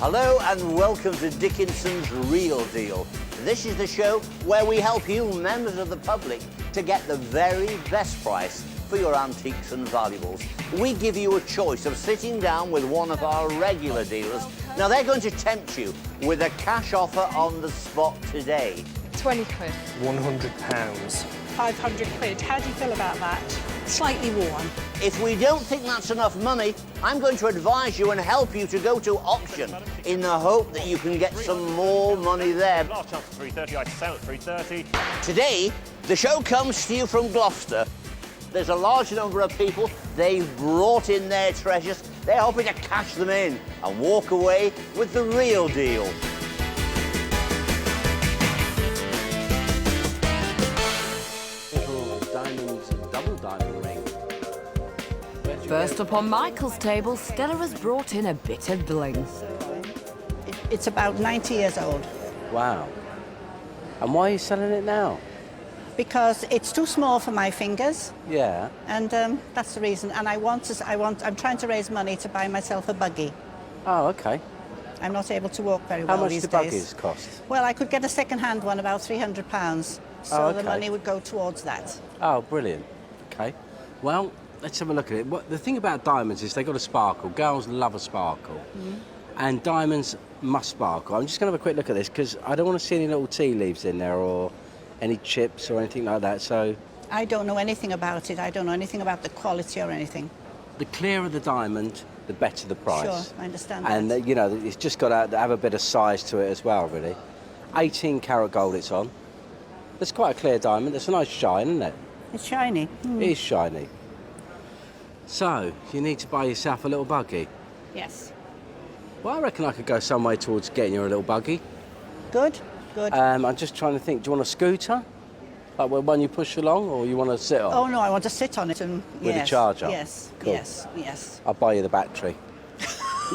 Hello and welcome to Dickinson's Real Deal. This is the show where we help you, members of the public, to get the very best price for your antiques and valuables. We give you a choice of sitting down with one of our regular dealers. Now they're going to tempt you with a cash offer on the spot today. 20 quid. £100. 500 quid. How do you feel about that? Slightly worn. If we don't think that's enough money, I'm going to advise you and help you to go to auction in the hope that you can get some more money there. Last chance for 330, I sell at 330. Today, the show comes to you from Gloucester. There's a large number of people. They've brought in their treasures. They're hoping to cash them in and walk away with the real deal. First up on Michael's table, Stella has brought in a bit of bling. It's about 90 years old. Wow. And why are you selling it now? Because it's too small for my fingers. Yeah. And that's the reason. And I'm trying to raise money to buy myself a buggy. Oh, okay. I'm not able to walk very well these days. How much do buggies cost? Well, I could get a second-hand one, about £300. So the money would go towards that. Oh, brilliant. Okay. Well, let's have a look at it. The thing about diamonds is they've got a sparkle. Girls love a sparkle. And diamonds must sparkle. I'm just going to have a quick look at this because I don't want to see any little tea leaves in there or any chips or anything like that, so... I don't know anything about it. I don't know anything about the quality or anything. The clearer the diamond, the better the price. Sure, I understand that. And, you know, it's just got to have a bit of size to it as well, really. 18 karat gold it's on. It's quite a clear diamond. It's a nice shine, isn't it? It's shiny. It is shiny. So, you need to buy yourself a little buggy. Yes. Well, I reckon I could go some way towards getting you a little buggy. Good, good. I'm just trying to think, do you want a scooter? Like one you push along, or you want to sit on? Oh, no, I want to sit on it and... With a charger? Yes, Cool. yes. I'll buy you the battery.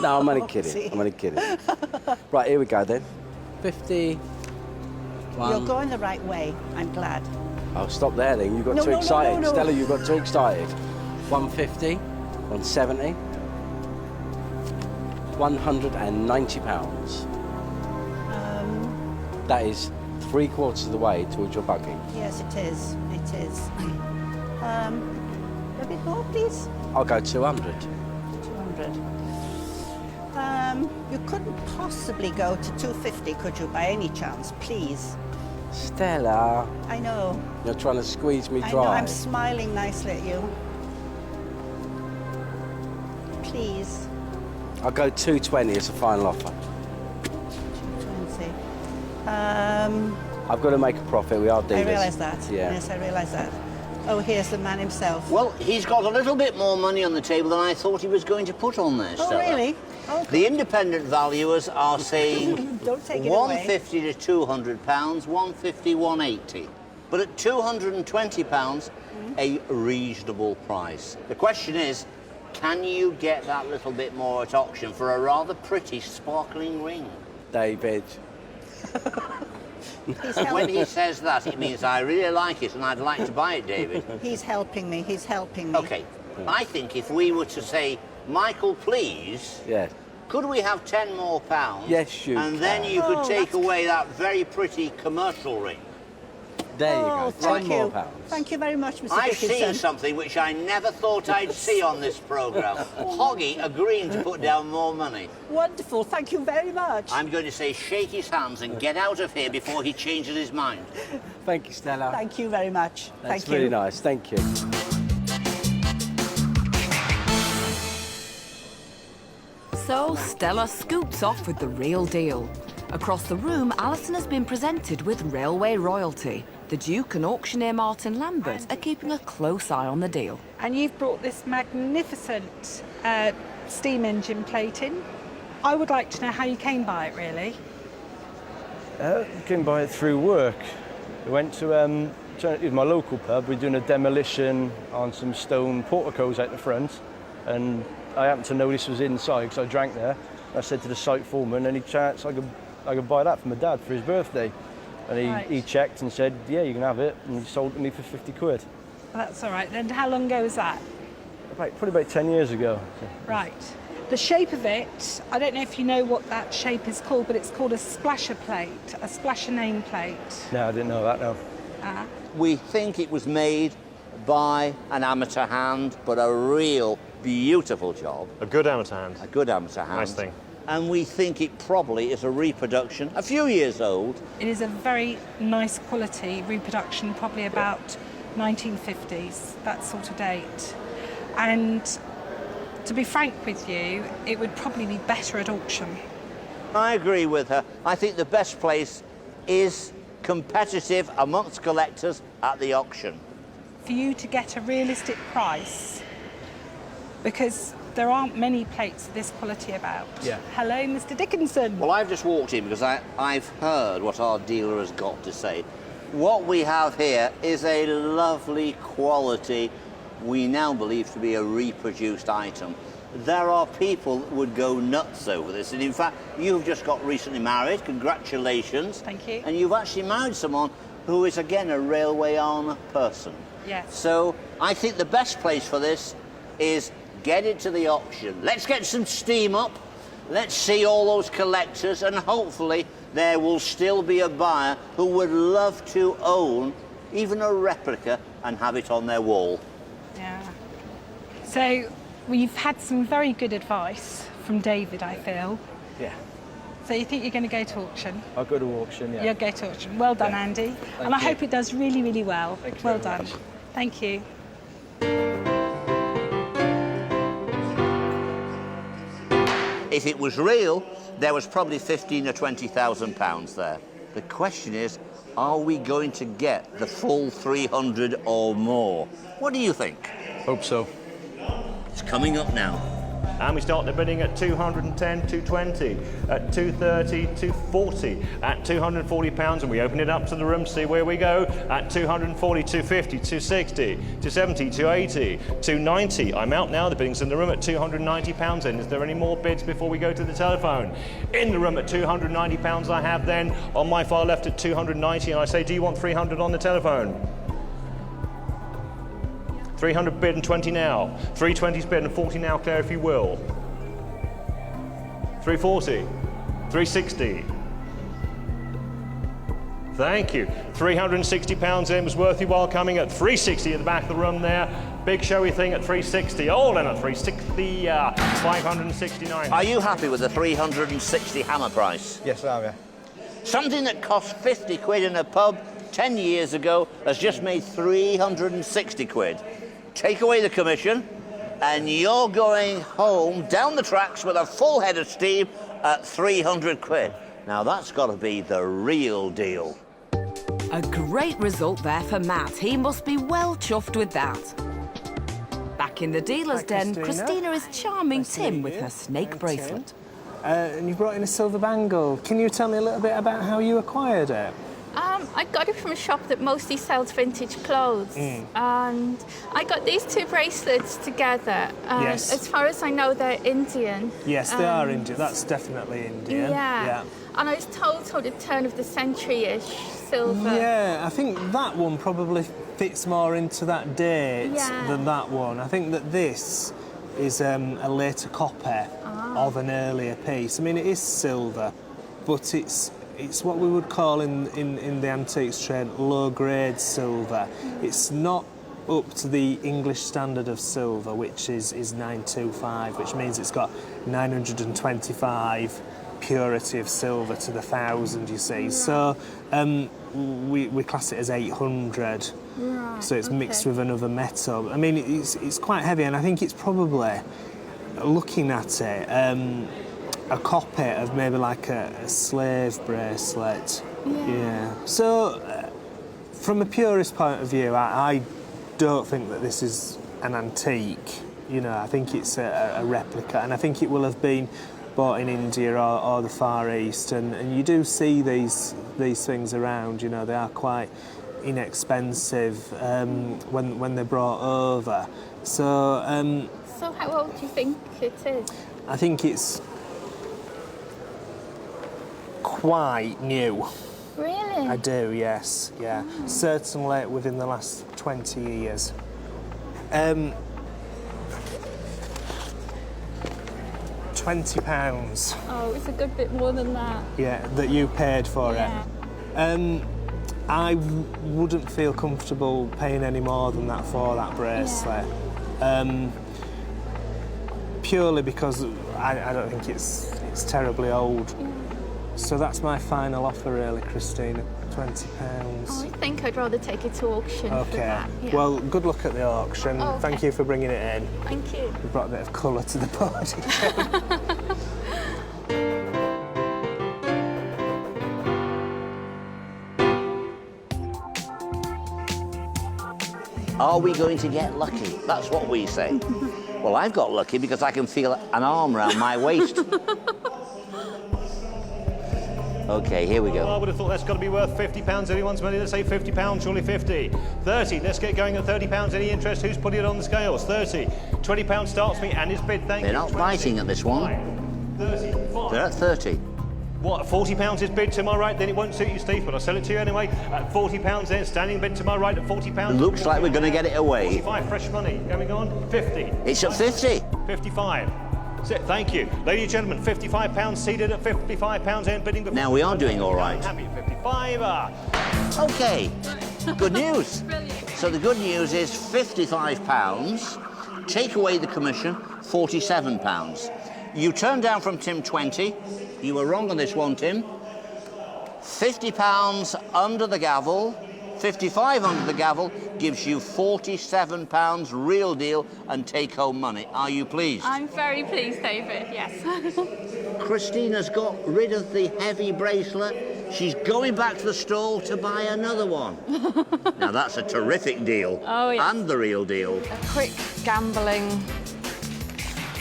No, I'm only kidding. See. I'm only kidding. Right, here we go then. 50. You're going the right way. I'm glad. I'll stop there then. You got too excited. No. Stella, you got too excited. 150, 170, £190. That is 3/4 of the way towards your buggy. Yes, it is. It is. A bit more, please. I'll go 200. 200. You couldn't possibly go to 250, could you, by any chance, please? Stella, I know. you're trying to squeeze me dry. I know, I'm smiling nicely at you. Please. I'll go 220 as a final offer. 220. I've got to make a profit. We are dealers. I realise that. Yeah. Yes, I realise that. Oh, here's the man himself. Well, he's got a little bit more money on the table than I thought he was going to put on there, Oh, Stella. really? Oh, The independent valuers are saying Don't take it away. 150 to 200 pounds, 150, 180. But at 220 pounds, a reasonable price. The question is, can you get that little bit more at auction for a rather pretty sparkling ring? David. When he says that, it means I really like it and I'd like to buy it, David. He's helping me. He's helping me. Okay, I think if we were to say, Michael, please, Yeah. could we have 10 more pounds? Yes, you And then can. you could Oh, take that's away that very pretty commercial ring. There you Oh, go. thank 10 you. more pounds. Thank you very much, Mr. I've Dickinson. seen something which I never thought I'd see on this programme. Hoggy agreeing to put down more money. Wonderful. Thank you very much. I'm going to say shake his hands and get out of here before he changes his mind. Thank you, Stella. Thank you very much. That's Thank you. really nice. Thank you. So Stella scoops off with the real deal. Across the room, Alison has been presented with railway royalty. The Duke and auctioneer Martin Lambert are keeping a close eye on the deal. And you've brought this magnificent steam engine plate in. I would like to know how you came by it, really. Came by it through work. We went to my local pub. We're doing a demolition on some stone porticos out the front, and I happened to know this was inside because I drank there. I said to the site foreman, any chance I could buy that for my dad for his birthday? And he checked and said, yeah, you can have it, and he sold it to me for 50 quid. That's all right. And how long ago was that? Probably about 10 years ago. Right. The shape of it, I don't know if you know what that shape is called, but it's called a splasher plate, a splasher name plate. No, I didn't know that, no. We think it was made by an amateur hand, but a real beautiful job. A good amateur hand. A good amateur hand. Nice thing. And we think it probably is a reproduction, a few years old. It is a very nice quality reproduction, probably about 1950s, that sort of date. And to be frank with you, it would probably be better at auction. I agree with her. I think the best place is competitive amongst collectors at the auction. For you to get a realistic price, because there aren't many plates of this quality about. Yeah. Hello, Mr. Dickinson. Well, I've just walked in because I've heard what our dealer has got to say. What we have here is a lovely quality, we now believe to be a reproduced item. There are people that would go nuts over this, and in fact, you've just got recently married. Congratulations. Thank you. And you've actually married someone who is, again, a railway armour person. Yes. So I think the best place for this is get it to the auction. Let's get some steam up. Let's see all those collectors, and hopefully there will still be a buyer who would love to own even a replica and have it on their wall. Yeah. So we've had some very good advice from David, I feel. Yeah. So you think you're going to go to auction? I'll go to auction, yeah. You'll go to auction. Well done, Yeah. Andy. And I you. hope it does really, really well. Thank you well very done. much. Thank you. If it was real, there was probably 15 or 20,000 pounds there. The question is, are we going to get the full 300 or more? What do you think? Hope so. It's coming up now. And we start the bidding at 210, 220, at 230, 240, at 240 pounds, and we open it up to the room, see where we go, at 240, 250, 260, 270, 280, 290. I'm out now, the bidding's in the room at 290 pounds, and is there any more bids before we go to the telephone? In the room at 290 pounds I have then, on my far left at 290, and I say, do you want 300 on the telephone? 300 bid and 20 now. 320's bid and 40 now, Claire, if you will. 340. 360. Thank you. 360 pounds in was worth your while coming at 360 at the back of the room there. Big showy thing at 360. All in at 360. 569. Are you happy with the 360 hammer price? Yes, I am, yeah. Something that cost 50 quid in a pub 10 years ago has just made 360 quid. Take away the commission, and you're going home down the tracks with a full head of steam at 300 quid. Now that's got to be the real deal. A great result there for Matt. He must be well chuffed with that. Back in the dealer's Hi, den, Christina. Christina is charming Nice to Tim meet with you. her snake Hi, bracelet. And you brought in a silver bangle. Can you tell me a little bit about how you acquired it? I got it from a shop that mostly sells vintage clothes, and I got these two bracelets together. Yes. As far as I know, they're Indian. Yes, they are Indian. That's definitely Indian. Yeah. And I was told sort of turn of the century-ish silver. Yeah, I think that one probably fits more into that date Yeah. than that one. I think that this is a later copy of an earlier piece. I mean, it is silver, but it's what we would call in the antiques trade low-grade silver. It's not up to the English standard of silver, which is 925, which means it's got 925 purity of silver to the 1,000, you see. So we class it as 800. Right, So it's mixed okay. with another metal. I mean, it's quite heavy, and I think it's probably, looking at it, a copy of maybe like a slave bracelet. Yeah. So, from a purist point of view, I don't think that this is an antique. You know, I think it's a replica, and I think it will have been bought in India or the Far East, and you do see these things around. You know, they are quite inexpensive when they're brought over. So. So how old do you think it is? I think it's quite new. Really? I do, yes, yeah. Certainly within the last 20 years. £20. Oh, it's a good bit more than that. Yeah, that you paid for Yeah. it. I wouldn't feel comfortable paying any more than that for that bracelet. Purely because I don't think it's terribly old. Yeah. So that's my final offer, really, Christina. £20. Oh, I think I'd rather take it to auction for Okay. that. Yeah. Well, good luck at the auction. Oh, okay. Thank you for bringing it in. Thank you. You brought a bit of colour to the podium. Are we going to get lucky? That's what we say. Well, I've got lucky because I can feel an arm around my waist. Okay, here we Well, I go. would have thought that's got to be worth £50. Anyone's money? Let's say £50, surely 50. 30, let's get going at £30. Any interest? Who's putting it on the scales? 30. £20 starts me and his bid, thank you. They're not 20. biting at this one. 35. They're at 30. What, £40 is bid to my right? Then it won't suit you, Steve, but I'll sell it to you anyway. At £40 then, standing bid to my right at £40. Looks like we're going to get it away. 45, fresh money. Going on? 50. It's at 50. 55. That's it, thank you. Ladies and gentlemen, £55 seated at £55 and bidding. Now we are doing all right. Happy at 55. Okay, good news. Brilliant. So the good news is £55, take away the commission, £47. You turned down from Tim 20. You were wrong on this one, Tim. £50 under the gavel, 55 under the gavel gives you £47 real deal and take-home money. Are you pleased? I'm very pleased, David, yes. Christina's got rid of the heavy bracelet. She's going back to the stall to buy another one. Now that's a terrific deal. Oh, yes. And the real deal. A quick gambling.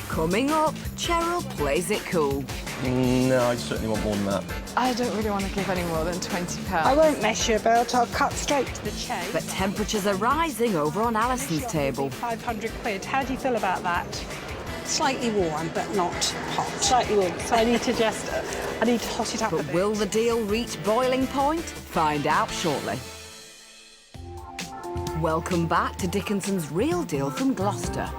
Coming up, Cheryl plays it cool. No, I certainly want more than that. I don't really want to give any more than £20. I won't mess you about. I'll cut straight to the chase. But temperatures are rising over on Alison's table. 500 quid. How do you feel about that? Slightly warm, but not hot. Slightly warm. So I need to hot it up a But bit. will the deal reach boiling point? Find out shortly. Welcome back to Dickinson's Real Deal from Gloucester.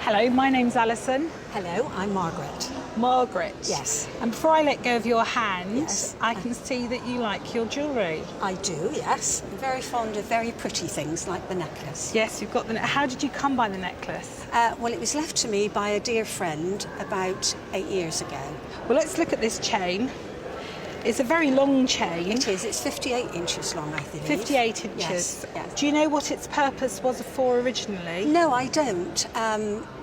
Hello, my name's Alison. Hello, I'm Margaret. Margaret. Yes. And before I let go of your hand, Yes. I can see that you like your jewellery. I do, yes. I'm very fond of very pretty things like the necklace. Yes, you've got the. How did you come by the necklace? Well, it was left to me by a dear friend about 8 years ago. Well, let's look at this chain. It's a very long chain. It is. It's 58 inches long, I think. 58 inches. Yes, yes. Do you know what its purpose was for originally? No, I don't.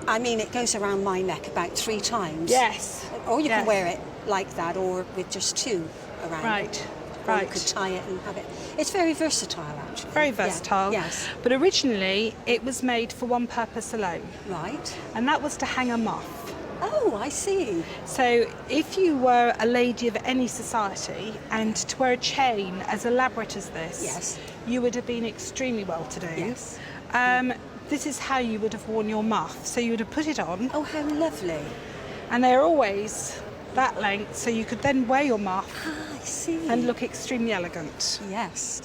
I mean, it goes around my neck about 3 times. Yes. Or you Yes. can wear it like that, or with just 2 around. Right. Or you Right. could tie it and have it. It's very versatile, actually. Very Yeah, versatile. Yes. But originally, it was made for one purpose alone, Right. and that was to hang a muff. Oh, I see. So if you were a lady of any society and to wear a chain as elaborate as this, Yes. you would have been extremely well to do. Yes. This is how you would have worn your muff. So you would have put it on, Oh, how lovely. and they're always that length, so you could then wear your muff Ah, I see. and look extremely elegant. Yes.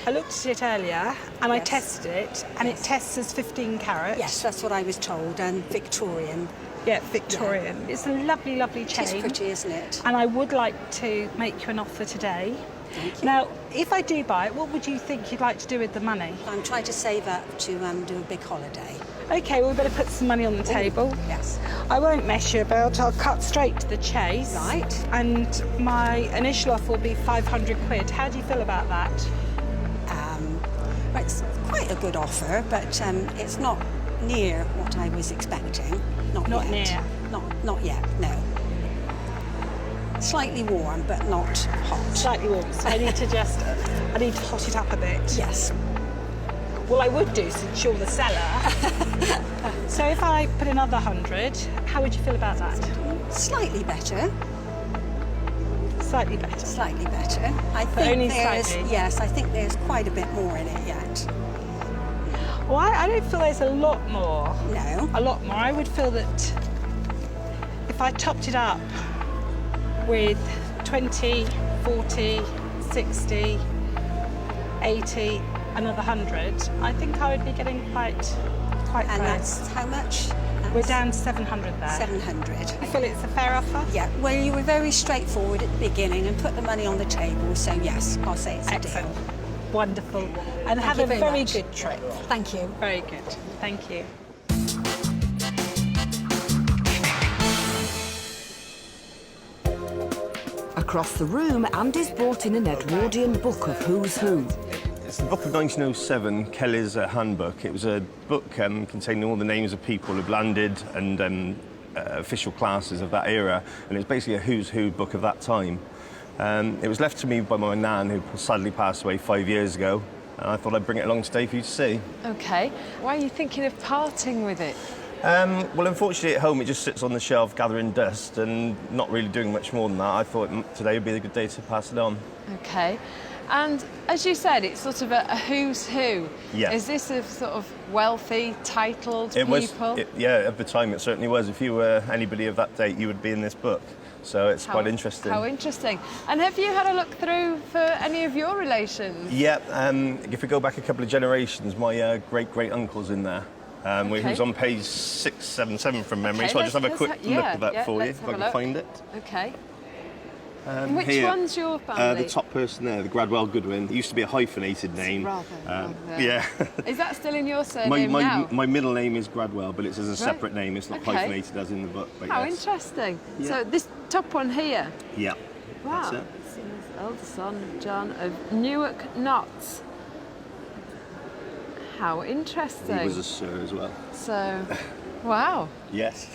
I looked at it earlier and I Yes. tested it, and it tests as 15 carat. Yes, that's what I was told, and Victorian. Yeah, Victorian. It's a lovely, lovely chain. It's pretty, isn't it? And I would like to make you an offer today. Thank you. Now, if I do buy it, what would you think you'd like to do with the money? I'm trying to save up to do a big holiday. Okay, well, we better put some money on the table. Yes. I won't mess you about. I'll cut straight to the chase. Right. And my initial offer will be 500 quid. How do you feel about that? Well, it's quite a good offer, but it's not near what I was expecting. Not Not yet. near? Not yet, no. Slightly warm, but not hot. Slightly warm, so I need to hot it up a bit. Yes. Well, I would do since you're the seller. So if I put another 100, how would you feel about that? Slightly better. Slightly better. Slightly better. I think only there's slightly? yes, I think there's quite a bit more in it yet. Well, I don't feel there's a lot more. No. A lot more. I would feel that if I topped it up with 20, 40, 60, 80, another 100, I think I would be getting quite quite And close. that's how much? We're down 700 there. 700. I feel it's a fair offer. Yeah, well, you were very straightforward at the beginning and put the money on the table, so yes, I'll say it's a Excellent. deal. Wonderful. And Thank have you a very very much. good trip. Thank you. Very good. Thank you. Across the room, Andy's brought in an Edwardian book of who's who. It's the book of 1907, Kelly's handbook. It was a book containing all the names of people who've landed and official classes of that era, and it's basically a who's who book of that time. It was left to me by my nan, who sadly passed away 5 years ago, and I thought I'd bring it along today for you to see. OK. Why are you thinking of parting with it? Well, unfortunately at home it just sits on the shelf gathering dust and not really doing much more than that. I thought today would be a good day to pass it on. OK. And as you said, it's sort of a who's who. Yeah. Is this a sort of wealthy, titled people? Yeah, at the time it certainly was. If you were anybody of that date, you would be in this book. So it's quite interesting. How interesting. And have you had a look through for any of your relations? Yeah, if we go back a couple of generations, my great-great-uncle's in there. Who's on page 677 from memory, so I'll just have a quick look at that for you, if I can find it. OK. Which here, one's your family? the top person there, the Gradwell Goodwin. It used to be a hyphenated name. Rather. Yeah. Is that still in your surname now? My middle name is Gradwell, but it's as a separate name. It's not hyphenated as in the book. But How yes. interesting. Yeah. So this top one here. Yeah. Wow. That's it. It's his eldest son, John of Newark, Notts. How interesting. He was a sir as well. So, wow. Yes.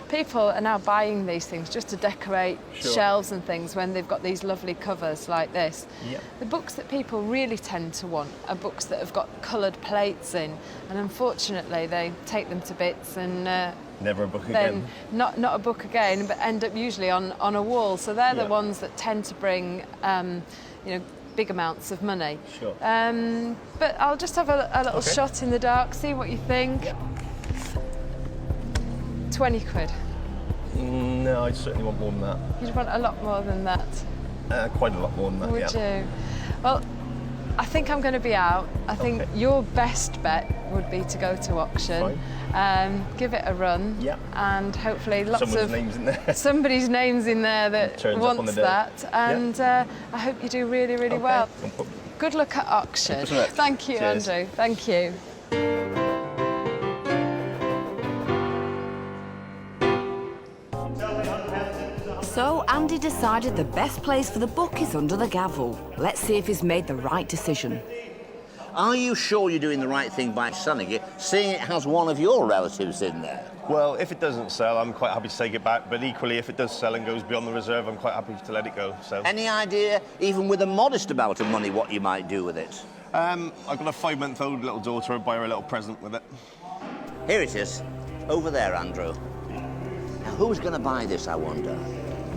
People are now buying these things just to decorate shelves and things when they've got these lovely covers like this. Yep. The books that people really tend to want are books that have got coloured plates in, and unfortunately they take them to bits and never a book then again. Not a book again, but end up usually on a wall. So they're the ones that tend to bring big amounts of money. Sure. But I'll just have a little shot in the dark, see what you think. Yep. 20 quid. No, I certainly want more than that. You'd want a lot more than that. Quite a lot more than that, Would you? Well, I think I'm going to be out. I think your best bet would be to go to auction, give it a run, and hopefully somebody's name's in there that wants that, and I hope you do really, really well. Good luck at auction. Thank you, Cheers. Andrew. Thank you. So Andy decided the best place for the book is under the gavel. Let's see if he's made the right decision. Are you sure you're doing the right thing by selling it, seeing it has one of your relatives in there? Well, if it doesn't sell, I'm quite happy to take it back, but equally, if it does sell and goes beyond the reserve, I'm quite happy to let it go. So. Any idea, even with a modest amount of money, what you might do with it? I've got a 5-month-old little daughter. I'd buy her a little present with it. Here it is, over there, Andrew. Now, who's going to buy this, I wonder?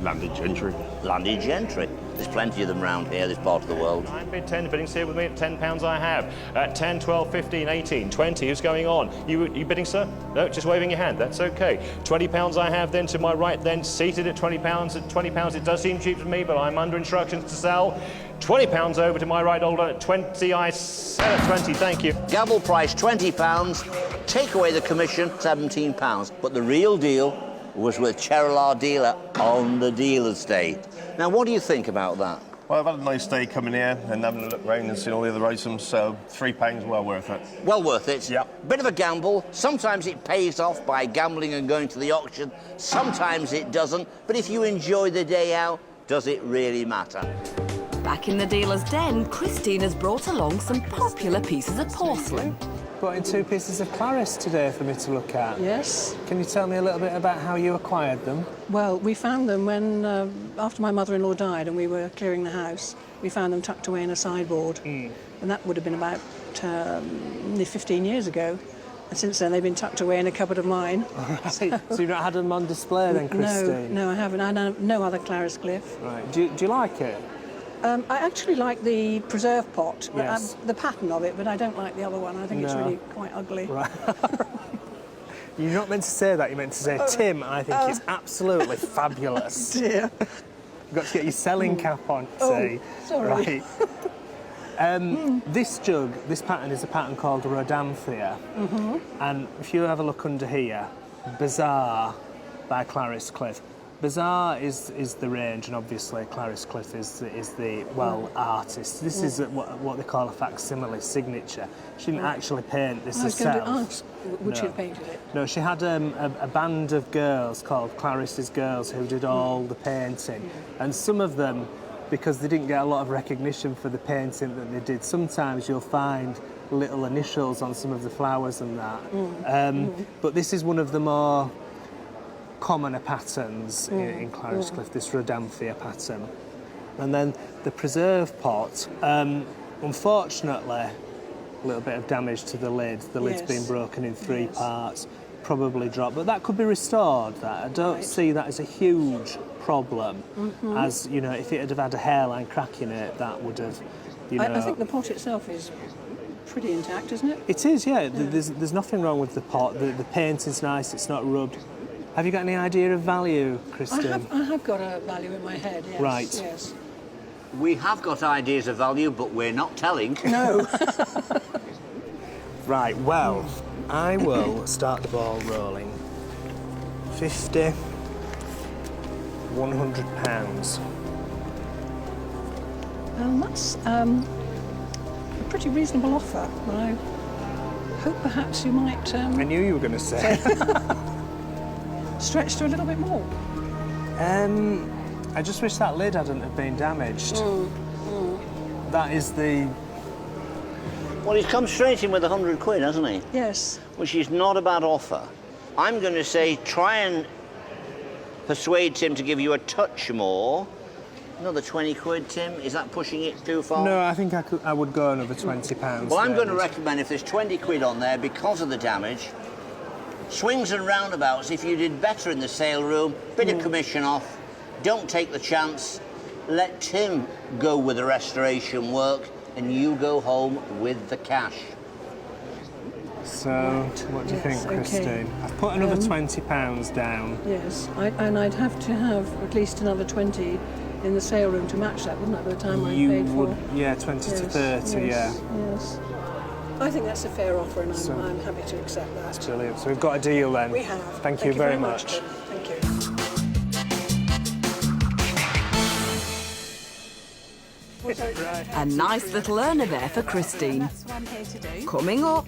Landed gentry. Landed gentry. There's plenty of them round here, this part of the world. 9 bid 10, bidding here with me at £10 I have. At 10, 12, 15, 18, 20, who's going on? You bidding, sir? No, just waving your hand, that's okay. £20 I have then to my right, then seated at £20. At £20 it does seem cheap to me, but I'm under instructions to sell. £20 over to my right, older at 20, I sell at 20, thank you. Gavel price £20, take away the commission, £17. But the real deal was with Cheryl, dealer, on the deal estate. Now, what do you think about that? Well, I've had a nice day coming here and having a look round and seeing all the other items, so £3, well worth it. Well worth it. Yeah. Bit of a gamble. Sometimes it pays off by gambling and going to the auction. Sometimes it doesn't. But if you enjoy the day out, does it really matter? Back in the dealer's den, Christina's brought along some popular pieces of porcelain. Brought in 2 pieces of Clarice today for me to look at. Yes. Can you tell me a little bit about how you acquired them? Well, we found them when, after my mother-in-law died and we were clearing the house, we found them tucked away in a sideboard. And that would have been about nearly 15 years ago. And since then, they've been tucked away in a cupboard of mine. Right. So you've not had them on display then, Christine? No, I haven't. I know no other Clarice Cliff. Right. Do you like it? I actually like the preserve pot, Yes. the pattern of it, but I don't like the other one. I think it's really quite ugly. Right. You're not meant to say that, you're meant to say, Tim, I think it's absolutely fabulous. Dear. You've got to get your selling cap on, see? Sorry. Right. This jug, this pattern is a pattern called Rhodanthia. And if you have a look under here, Bazaar by Clarice Cliff. Bazaar is the range, and obviously Clarice Cliff is the artist. This is what they call a facsimile signature. She didn't actually paint this herself. I was going to ask, would she have painted it? No, she had a band of girls called Clarice's Girls who did all the painting, and some of them, because they didn't get a lot of recognition for the painting that they did, sometimes you'll find little initials on some of the flowers and that. But this is one of the more commoner patterns in Clarice Cliff, this Rhodanthia pattern. And then the preserve pot, unfortunately, a little bit of damage to the lid. The lid's been broken in 3 parts, probably dropped, but that could be restored. That I don't see that as a huge problem. As you know, if it had a hairline crack in it, that would have, you know. I think the pot itself is pretty intact, isn't it? It is, yeah. There's nothing wrong with the pot. The paint is nice. It's not rubbed. Have you got any idea of value, Kristen? I have got a value in my head, yes. Right. Yes. We have got ideas of value, but we're not telling. No. Right, well, I will start the ball rolling. 50, £100. That's a pretty reasonable offer. I hope perhaps you might... I knew you were going to say. Stretch to a little bit more. I just wish that lid hadn't have been damaged. That is the... Well, he's come straight in with £100, hasn't he? Yes. Which is not a bad offer. I'm going to say try and persuade Tim to give you a touch more. Another £20, Tim. Is that pushing it too far? No, I think I would go another £20. Well, I'm going to recommend, if there's £20 on there because of the damage, swings and roundabouts, if you did better in the sale room, bit of commission off, don't take the chance, let Tim go with the restoration work and you go home with the cash. So, what do you think, Christine? I've put another £20 down. Yes, and I'd have to have at least another 20 in the sale room to match that, wouldn't I, by the time I paid for? Yeah, 20 to 30, yes. I think that's a fair offer, and I'm happy to accept that. That's brilliant. So we've got a deal then. We have. Thank you very much. Tim. Thank you. A nice little earner there for Christine. That's what I'm here to do. Coming up,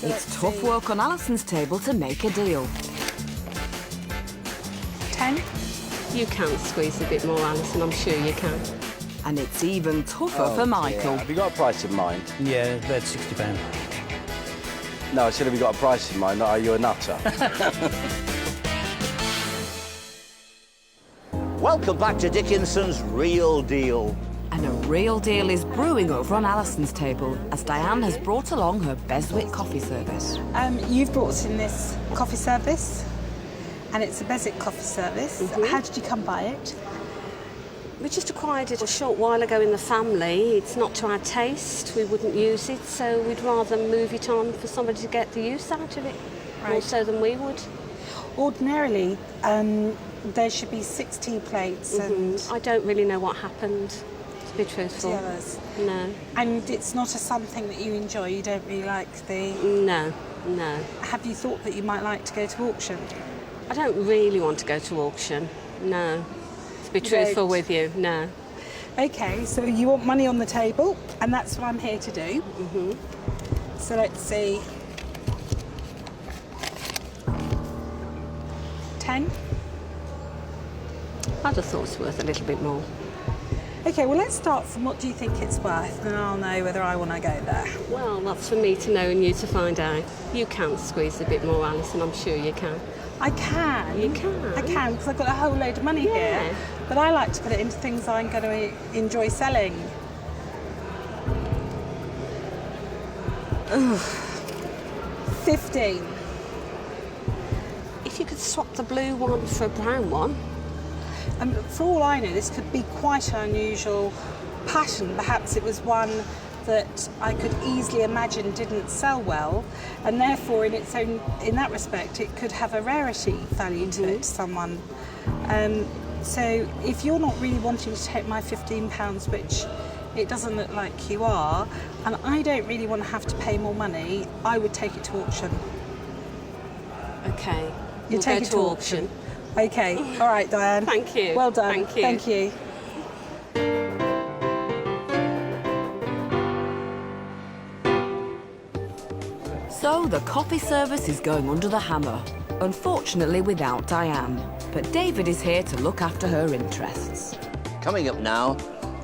it's tough work on Alison's table to make a deal. 10. You can squeeze a bit more, Alison, I'm sure you can. And it's even tougher for Michael. Have you got a price in mind? Yeah, about £60. No, I said have you got a price in mind, not are you a nutter? Welcome back to Dickinson's Real Deal. And a real deal is brewing over on Alison's table as Diane has brought along her Beswick coffee service. You've brought in this coffee service, and it's a Beswick coffee service. How did you come by it? We just acquired it a short while ago in the family. It's not to our taste, we wouldn't use it, so we'd rather move it on for somebody to get the use out of it, more so than we would. Ordinarily, there should be 6 tea plates and... I don't really know what happened, to be truthful. The others? No. And it's not something that you enjoy? You don't really like the... No, no. Have you thought that you might like to go to auction? I don't really want to go to auction, no. To be truthful with you, no. OK, so you want money on the table, and that's what I'm here to do. So let's see. 10? I'd have thought it's worth a little bit more. OK, well, let's start from what do you think it's worth, and I'll know whether I want to go there. Well, that's for me to know and you to find out. You can squeeze a bit more, Alison, I'm sure you can. I can. You can? I can, because I've got a whole load of money here. But I like to put it into things I'm going to enjoy selling. 15. If you could swap the blue one for a brown one. And for all I know, this could be quite an unusual pattern. Perhaps it was one that I could easily imagine didn't sell well, and therefore in that respect it could have a rarity value to it to someone. So if you're not really wanting to take my £15, which It doesn't look like you are, and I don't really want to have to pay more money. I would take it to auction. Okay. You We'll take go it to auction. Okay. All right, Diane. Thank you. Well done. Thank you. Thank you. So the coffee service is going under the hammer, unfortunately without Diane. But David is here to look after her interests. Coming up now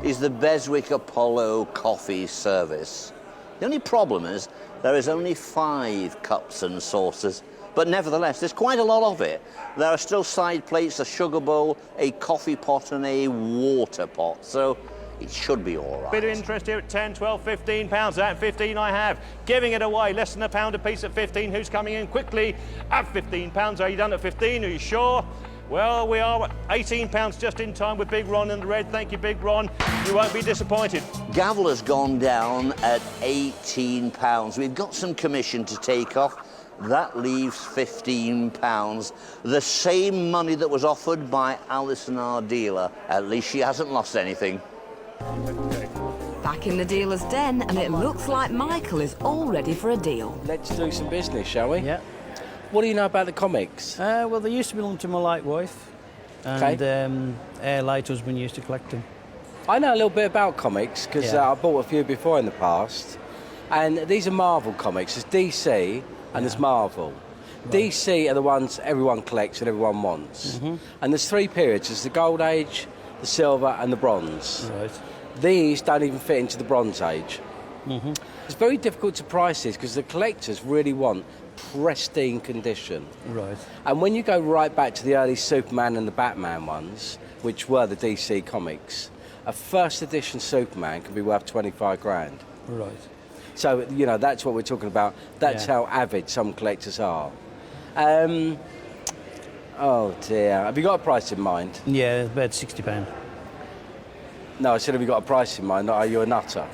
is the Beswick Apollo coffee service. The only problem is there is only 5 cups and saucers, but nevertheless, there's quite a lot of it. There are still side plates, a sugar bowl, a coffee pot and a water pot, so it should be all right. Bit of interest here at 10, 12, 15 pounds. At 15 I have. Giving it away, less than £1 a piece at 15. Who's coming in quickly at 15 pounds? Are you done at 15? Are you sure? Well, we are at 18 pounds just in time with Big Ron in the red. Thank you, Big Ron. You won't be disappointed. Gavel has gone down at 18 pounds. We've got some commission to take off. That leaves 15 pounds. The same money that was offered by Alison, our dealer. At least she hasn't lost anything. Back in the dealer's den, and it looks like Michael is all ready for a deal. Let's do some business, shall we? Yeah. What do you know about the comics? Well, they used to belong to my late wife, and her late husband used to collect them. I know a little bit about comics because I bought a few before in the past, and these are Marvel comics. There's DC and there's Marvel. Right. DC are the ones everyone collects and everyone wants. And there's 3 periods. There's the Gold Age, the Silver and the Bronze. Right. These don't even fit into the Bronze Age. It's very difficult to price this because the collectors really want pristine condition. Right. And when you go right back to the early Superman and the Batman ones, which were the DC comics, a first edition Superman can be worth 25 grand. Right. So, you know, that's what we're talking about. That's how avid some collectors are. Oh dear. Have you got a price in mind? Yeah, about £60. No, I said, have you got a price in mind? Are you a nutter?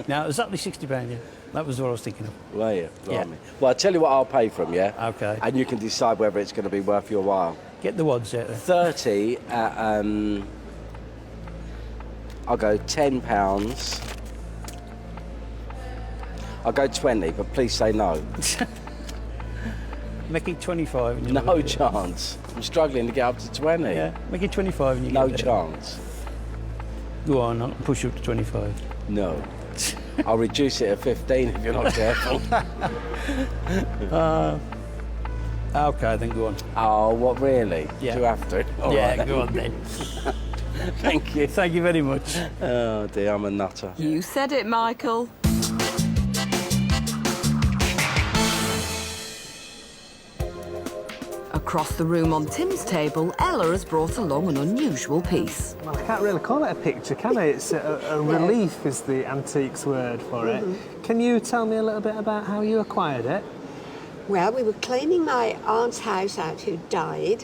No, exactly £60, yeah. That was what I was thinking of. Were you? Yeah. Blimey. Well, I'll tell you what I'll pay from you. Okay. And you can decide whether it's going to be worth your while. Get the wads out there. 30 at, I'll go £10. I'll go 20, but please say no. Make it 25. And no chance. I'm struggling to get up to 20. Yeah, make it 25 and you no get there. chance. Go on, I'll push you up to 25. No. I'll reduce it at 15 if you're not careful. Okay, then go on. Oh, what, really? Yeah. Do you have to? All yeah, right, go on then. Thank you. Thank you very much. Oh dear, I'm a nutter. You said it, Michael. Across the room on Tim's table, Ella has brought along an unusual piece. Well, I can't really call it a picture, can I? It's a relief is the antiques word for it. Can you tell me a little bit about how you acquired it? Well, we were cleaning my aunt's house out who died,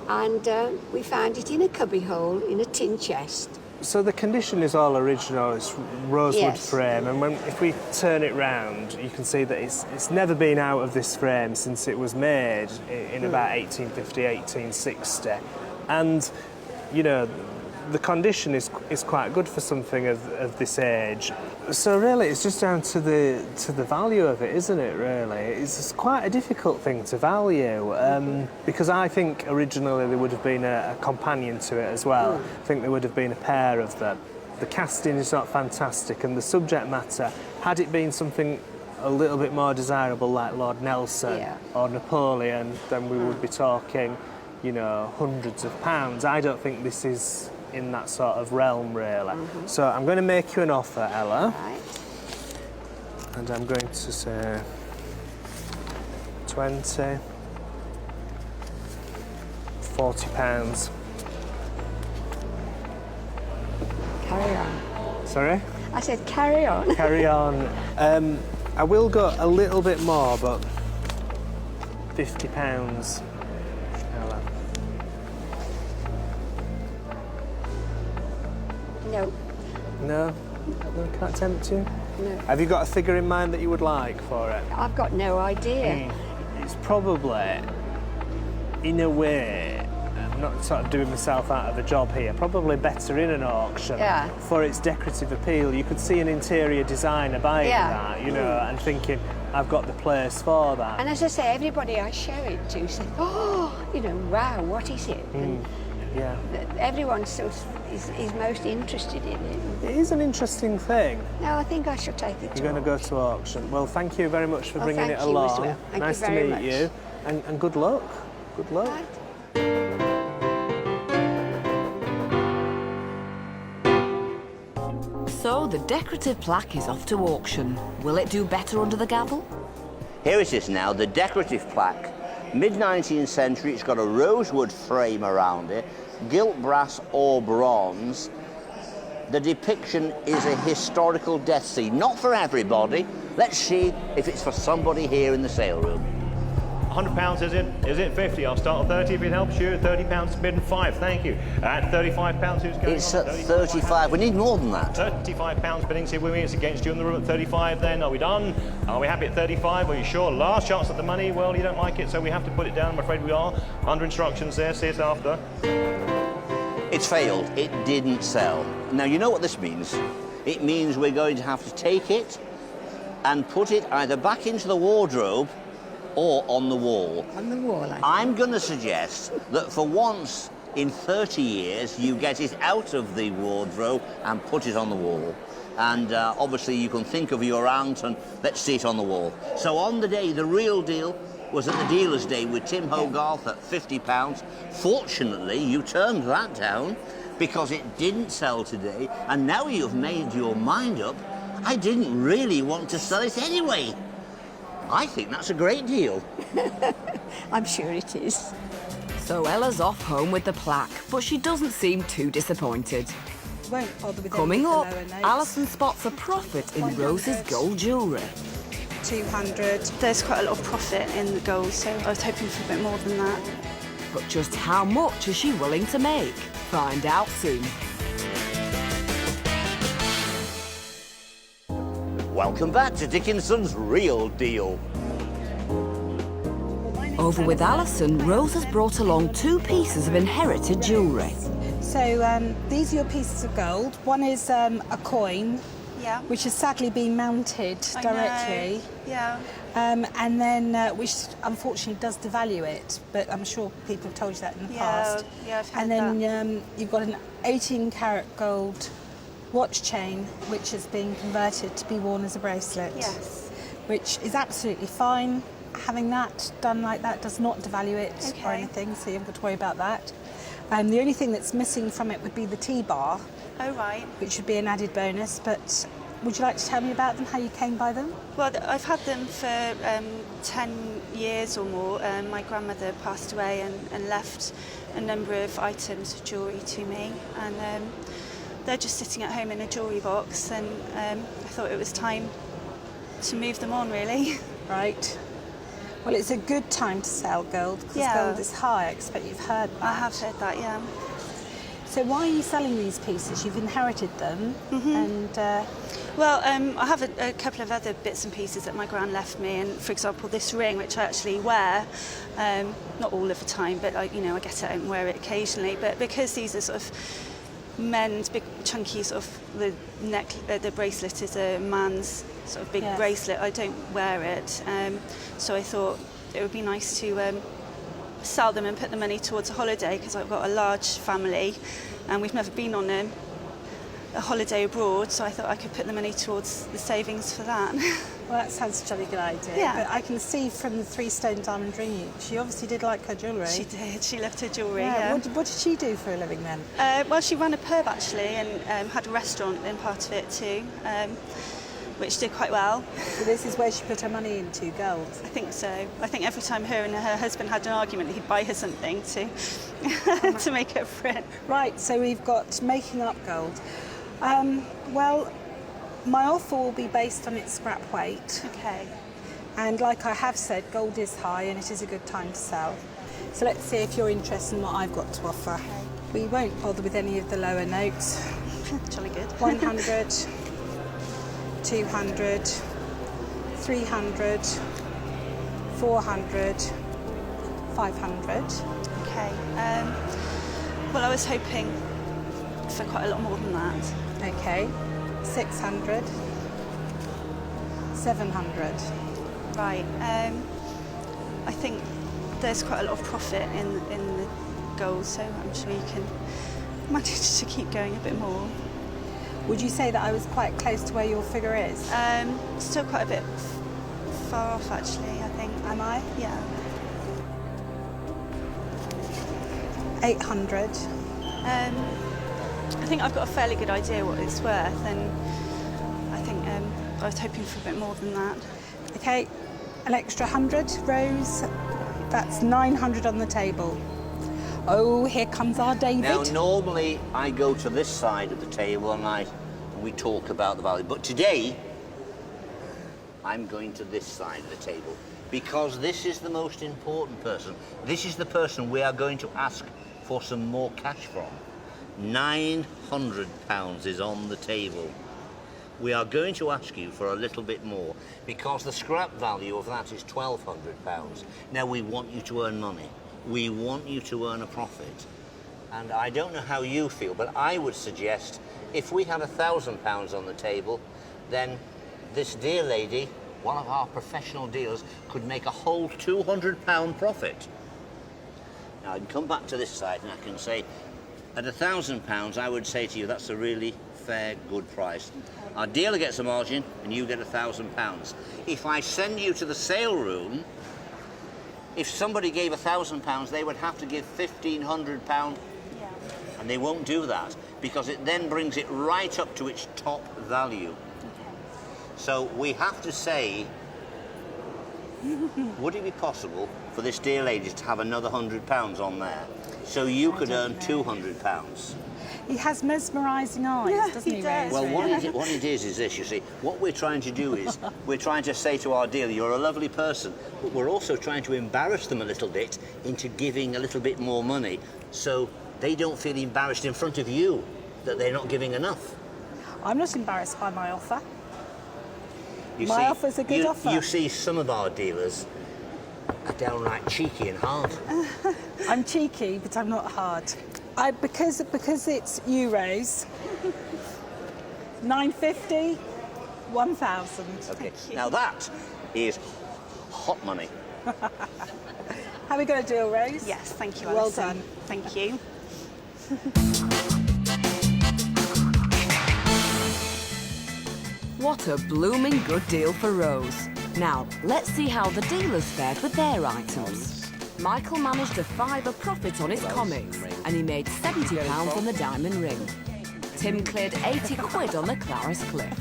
and we found it in a cubbyhole in a tin chest. So the condition is all original, it's rosewood frame, and if we turn it round, you can see that it's never been out of this frame since it was made in about 1850, 1860. And, you know, the condition is quite good for something of this age. So really, it's just down to the value of it, isn't it, really? It's quite a difficult thing to value, because I think originally there would have been a companion to it as well. I think there would have been a pair of them. The casting is not fantastic, and the subject matter, had it been something a little bit more desirable like Lord Nelson or Napoleon, then we would be talking, you know, hundreds of pounds. I don't think this is in that sort of realm, really. So I'm going to make you an offer, Ella. And I'm going to say 20, 40 pounds. Carry on. Sorry? I said carry on. Carry on. I will go a little bit more, but 50 pounds, Ella. No. No? No, can't tempt you? No. Have you got a figure in mind that you would like for it? I've got no idea. It's probably, in a way, not sort of doing myself out of a job here, probably better in an auction for its decorative appeal. You could see an interior designer buying that, you know, and thinking, I've got the place for that. And as I say, everybody I show it to said, oh, you know, wow, what is it? And everyone is most interested in it. It is an interesting thing. No, I think I should take it to You're going to go to auction. Well, thank you very much for bringing it along. Well. Nice to meet you. And good luck. Good luck. Right. So the decorative plaque is off to auction. Will it do better under the gavel? Here it is now, the decorative plaque. Mid-19th century, it's got a rosewood frame around it, gilt brass or bronze. The depiction is a historical death scene. Not for everybody. Let's see if it's for somebody here in the sale room. £100 is it? Is it 50? I'll start at 30 if it helps you. £30 bid and 5, thank you. At £35, who's going It's on? at 35. We need more than that. £35 bidding. See with me, it's against you in the room at 35 then. Are we done? Are we happy at 35? Are you sure? Last chance at the money. Well, you don't like it, so we have to put it down. I'm afraid we are. Under instructions there. See us after. It's failed. It didn't sell. Now, you know what this means. It means we're going to have to take it and put it either back into the wardrobe or on the wall. On the wall, I think. I'm going to suggest that for once in 30 years, you get it out of the wardrobe and put it on the wall. And obviously you can think of your aunt and let's see it on the wall. So on the day, the real deal was at the dealer's day with Tim Hogarth at £50. Fortunately, you turned that down because it didn't sell today, and now you've made your mind up, I didn't really want to sell it anyway. I think that's a great deal. I'm sure it is. So Ella's off home with the plaque, but she doesn't seem too disappointed. Won't bother with Coming any of up, the lower notes. Alison spots a profit in Rose's gold jewellery. 200. There's quite a lot of profit in the gold, so I was hoping for a bit more than that. But just how much is she willing to make? Find out soon. Welcome back to Dickinson's Real Deal. Over with Alison, Rose has brought along 2 pieces of inherited jewellery. So these are your pieces of gold. One is a coin, which has sadly been mounted directly. And then, which unfortunately does devalue it, but I'm sure people have told you that in the past. Yeah, I've heard and then you've got an 18-carat gold watch chain, which has been converted to be worn as a bracelet. Yes. Which is absolutely fine. Having that done like that does not devalue it or anything, so you haven't got to worry about that. The only thing that's missing from it would be the T-bar. Oh, right. Which would be an added bonus, but would you like to tell me about them, how you came by them? Well, I've had them for 10 years or more. My grandmother passed away and left a number of items of jewellery to me, and they're just sitting at home in a jewellery box, and I thought it was time to move them on, really. Right. Well, it's a good time to sell gold because gold is high. I expect you've heard that. I have heard that, yeah. So why are you selling these pieces? You've inherited them, and well, I have a couple of other bits and pieces that my gran left me, and for example, this ring, which I actually wear, not all of the time, but I get it out and wear it occasionally. But because these are sort of men's big chunky sort of the bracelet is a man's sort of big bracelet, I don't wear it, so I thought it would be nice to sell them and put the money towards a holiday, because I've got a large family and we've never been on a holiday abroad, so I thought I could put the money towards the savings for that. Well, that sounds a jolly good idea. Yeah. But I can see from the 3-stone diamond ring, she obviously did like her jewellery. She did. She loved her jewellery. Yeah. What did she do for a living then? Well, she ran a pub actually, and had a restaurant in part of it too, which did quite well. So this is where she put her money into, gold? I think so. I think every time her and her husband had an argument, he'd buy her something to to make up for it. Right. So we've got making up gold. Well, my offer will be based on its scrap weight. Okay. And like I have said, gold is high and it is a good time to sell. So let's see if you're interested in what I've got to offer. Okay. We won't bother with any of the lower notes. Jolly good. 100, 200, 300, 400, 500. Okay. Well, I was hoping for quite a lot more than that. Okay, 600, 700. Right. I think there's quite a lot of profit in the gold, so I'm sure you can manage to keep going a bit more. Would you say that I was quite close to where your figure is? Still quite a bit far off, actually, I think. Am I? Yeah. 800. I think I've got a fairly good idea what it's worth, and I think I was hoping for a bit more than that. Okay, an extra 100, Rose. That's 900 on the table. Oh, here comes our David. Now, normally I go to this side of the table and we talk about the value, but today I'm going to this side of the table because this is the most important person. This is the person we are going to ask for some more cash from. £900 is on the table. We are going to ask you for a little bit more because the scrap value of that is £1,200. Now, we want you to earn money. We want you to earn a profit. And I don't know how you feel, but I would suggest if we had £1,000 on the table, then this dear lady, one of our professional dealers, could make a whole £200 profit. Now, I can come back to this side and I can say, at £1,000, I would say to you, that's a really fair, good price. Our dealer gets a margin and you get £1,000. If I send you to the sale room, if somebody gave £1,000, they would have to give £1,500, and they won't do that because it then brings it right up to its top value. So we have to say, would it be possible for this dear lady to have another £100 on there so you could earn £200? He has mesmerising eyes, doesn't he, Rose? Well, what it is this, you see. What we're trying to do is, we're trying to say to our dealer, you're a lovely person, but we're also trying to embarrass them a little bit into giving a little bit more money so they don't feel embarrassed in front of you that they're not giving enough. I'm not embarrassed by my offer. My offer's a good offer. You see, some of our dealers are downright cheeky and hard. I'm cheeky, but I'm not hard. Because it's euros, 950, 1,000. Okay, now that is hot money. How are we going to deal, Rose? Yes, thank you, Well Alison. done. Thank you. What a blooming good deal for Rose. Now, let's see how the dealers fared with their items. Michael managed a £5 profit on his comics, and he made £70 on the diamond ring. Tim cleared 80 quid on the Clarice Cliff.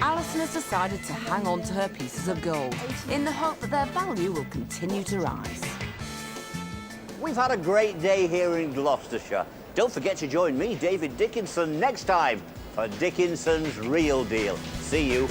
Alison has decided to hang on to her pieces of gold, in the hope that their value will continue to rise. We've had a great day here in Gloucestershire. Don't forget to join me, David Dickinson, next time for Dickinson's Real Deal. See you